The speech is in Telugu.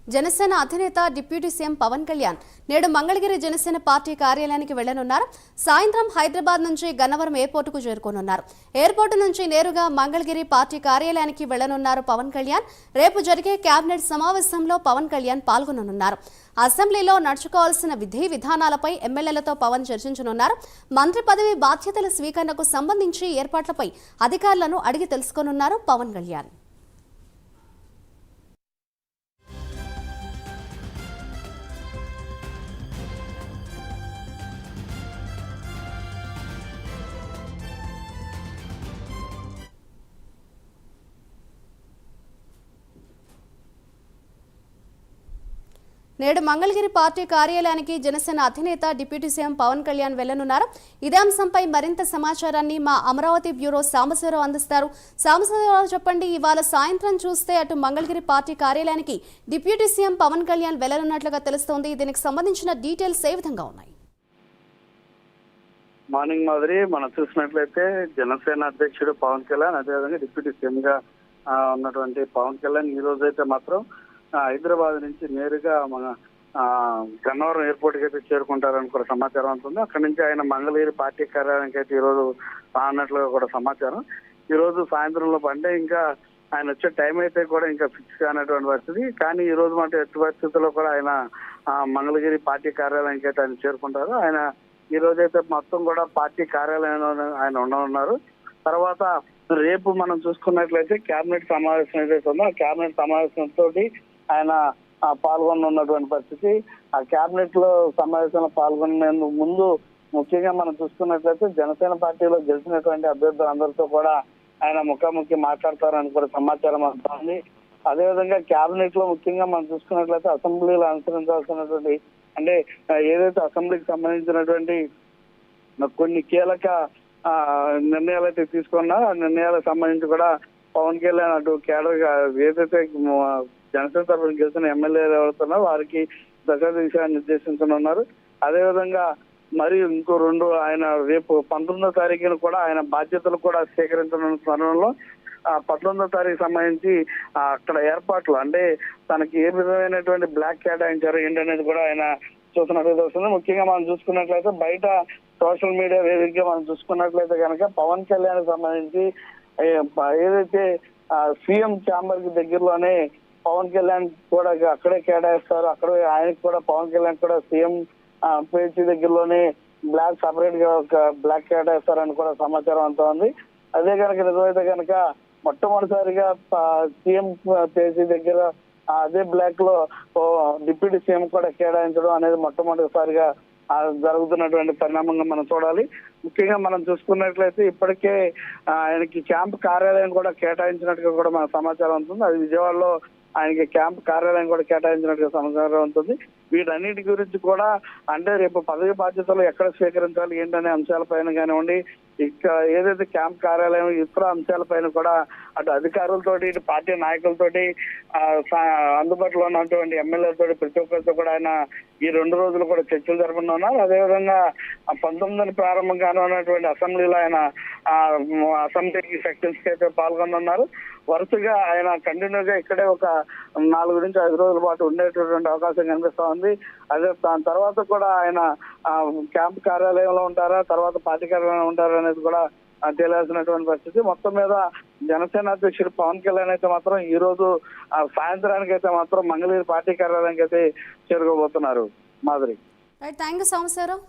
జనసేన అధినేత డిప్యూటీ సీఎం పవన్ కళ్యాణ్ నేడు మంగళగిరి జనసేన పార్టీ కార్యాలయానికి వెళ్లనున్నారు. సాయంత్రం హైదరాబాద్ నుంచి గన్నవరం ఎయిర్పోర్టుకు చేరుకోనున్నారు. ఎయిర్పోర్టు నుంచి నేరుగా మంగళగిరి పార్టీ కార్యాలయానికి వెళ్లనున్నారు పవన్ కళ్యాణ్. రేపు జరిగే కేబినెట్ సమావేశంలో పవన్ కళ్యాణ్ పాల్గొననున్నారు. అసెంబ్లీలో నడుచుకోవాల్సిన విధి విధానాలపై ఎమ్మెల్యేలతో పవన్ చర్చించనున్నారు. మంత్రి పదవి బాధ్యతల స్వీకరణకు సంబంధించి ఏర్పాట్లపై అధికారులను అడిగి తెలుసుకోనున్నారు పవన్ కళ్యాణ్. నేడు మంగళగిరి పార్టీ కార్యాలయానికి జనసేన అధినేత డిప్యూటీ సీఎం పవన్ కళ్యాణ్ వెళ్లనున్నారు. ఇదే అంశంపై మరింత సమాచారాన్ని మా అమరావతి బ్యూరో సాంబశివరావు అందిస్తారు. సాంబశివరావు, చెప్పండి, ఇవాళ సాయంత్రం చూస్తే అటు మంగళగిరి పార్టీ కార్యాలయానికి డిప్యూటీ సీఎం పవన్ కళ్యాణ్ వెళ్లనున్నట్లుగా తెలుస్తోంది. దీనికి సంబంధించిన డీటెయిల్స్ ఏ విధంగా ఉన్నాయి? మార్నింగ్ మాదిరి మనం చూసినట్లయితే జనసేన అధ్యక్షుడు పవన్ కళ్యాణ్, అదేవిధంగా డిప్యూటీ సీఎం గా ఉన్నటువంటి పవన్ కళ్యాణ్ ఈ రోజు అయితే మాత్రం హైదరాబాద్ నుంచి నేరుగా మన గన్నవరం ఎయిర్పోర్ట్ కి అయితే చేరుకుంటారని కూడా సమాచారం ఉంటుంది. అక్కడి నుంచి ఆయన మంగళగిరి పార్టీ కార్యాలయానికి అయితే ఈ రోజు రానున్నట్లుగా కూడా సమాచారం. ఈ రోజు సాయంత్రంలో అంటే ఇంకా ఆయన వచ్చే టైం అయితే కూడా ఇంకా ఫిక్స్ కానటువంటి పరిస్థితి. కానీ ఈ రోజు మాట ఎట్టి పరిస్థితుల్లో కూడా ఆయన మంగళగిరి పార్టీ కార్యాలయానికి అయితే ఆయన చేరుకుంటారు. ఆయన ఈ రోజైతే మొత్తం కూడా పార్టీ కార్యాలయంలో ఆయన ఉండనున్నారు. తర్వాత రేపు మనం చూసుకున్నట్లయితే కేబినెట్ సమావేశం ఏదైతే ఉందో ఆ కేబినెట్ సమావేశంతో ఆయన పాల్గొన్నటువంటి పరిస్థితి. ఆ కేబినెట్ లో సమావేశంలో పాల్గొనేందుకు ముందు ముఖ్యంగా మనం చూసుకున్నట్లయితే జనసేన పార్టీలో గెలిచినటువంటి అభ్యర్థులందరితో కూడా ఆయన ముఖాముఖి మాట్లాడతారని కూడా సమాచారం అందుతోంది. అదేవిధంగా కేబినెట్ లో ముఖ్యంగా మనం చూసుకున్నట్లయితే అసెంబ్లీలో అనుసరించాల్సినటువంటి అంటే ఏదైతే అసెంబ్లీకి సంబంధించినటువంటి కొన్ని కీలక నిర్ణయాలు అయితే తీసుకున్నారో ఆ నిర్ణయాలకు సంబంధించి కూడా పవన్ కళ్యాణ్ అటు కేడర్ ఏదైతే జనసేన తరఫున గెలిచిన ఎమ్మెల్యేలు ఎవరుతున్నారో వారికి దశాదిశాన్ని నిర్దేశించనున్నారు. అదేవిధంగా మరి ఇంకో ఆయన రేపు 19వ తారీఖున కూడా ఆయన బాధ్యతలు కూడా స్వీకరించనున్న తరుణంలో 19వ తారీఖు సంబంధించి అక్కడ ఏర్పాట్లు అంటే తనకి ఏ విధమైనటువంటి బ్లాక్ కేటాయించారు ఏంటనేది కూడా ఆయన చూస్తున్నట్లయితే వస్తుంది. ముఖ్యంగా మనం చూసుకున్నట్లయితే బయట సోషల్ మీడియా వేదికగా మనం చూసుకున్నట్లయితే కనుక పవన్ కళ్యాణ్ సంబంధించి ఏదైతే సీఎం ఛాంబర్ కి దగ్గరలోనే పవన్ కళ్యాణ్ కూడా అక్కడే కేటాయిస్తారు. అక్కడే ఆయనకి కూడా పవన్ కళ్యాణ్ కూడా సీఎం పేజీ దగ్గరలోనే బ్లాక్ సపరేట్ గా ఒక బ్లాక్ కేటాయిస్తారని కూడా సమాచారం అంతా ఉంది. అదే కనుక నిజమైతే కనుక మొట్టమొదటిసారిగా సీఎం పేజీ దగ్గర అదే బ్లాక్ లో డిప్యూటీ సీఎం కూడా కేటాయించడం అనేది మొట్టమొదటిసారిగా జరుగుతున్నటువంటి పరిణామంగా మనం చూడాలి. ముఖ్యంగా మనం చూసుకున్నట్లయితే ఇప్పటికే ఆయనకి క్యాంప్ కార్యాలయం కూడా కేటాయించినట్టుగా కూడా మన సమాచారం ఉంటుంది. అది విజయవాడలో ఆయనకి క్యాంప్ కార్యాలయం కూడా కేటాయించినట్టుగా సమాచారం ఉంటుంది. వీటన్నిటి గురించి కూడా అంటే రేపు పదవి బాధ్యతలు ఎక్కడ స్వీకరించాలి ఏంటనే అంశాలపైన కానివ్వండి, ఇక్కడ ఏదైతే క్యాంప్ కార్యాలయం ఇతర అంశాలపైన కూడా అటు అధికారులతోటి ఇటు పార్టీ నాయకులతోటి అందుబాటులో ఉన్నటువంటి ఎమ్మెల్యేలతో ప్రతి ఒక్కరితో కూడా ఆయన ఈ 2 రోజులు కూడా చర్చలు జరపనున్నారు. అదేవిధంగా 19న ప్రారంభం కానున్నటువంటి అసెంబ్లీలో ఆయన అసెంబ్లీ సెక్షన్స్ కి అయితే పాల్గొనున్నారు. వరుసగా ఆయన కంటిన్యూగా ఇక్కడే ఒక 4 నుంచి 5 రోజుల పాటు ఉండేటటువంటి అవకాశం కనిపిస్తా ఉంది. అదే దాని తర్వాత కూడా ఆయన క్యాంప్ కార్యాలయంలో ఉంటారా, తర్వాత పార్టీ కార్యాలయంలో ఉంటారా అనేది కూడా తెలియాల్సినటువంటి పరిస్థితి. మొత్తం మీద జనసేన అధ్యక్షుడు పవన్ కళ్యాణ్ అయితే మాత్రం ఈ రోజు సాయంత్రానికి అయితే మాత్రం మంగళగిరి పార్టీ కార్యాలయానికి అయితే చేరుకోబోతున్నారు. Madhuri, thank you Sambasivarao.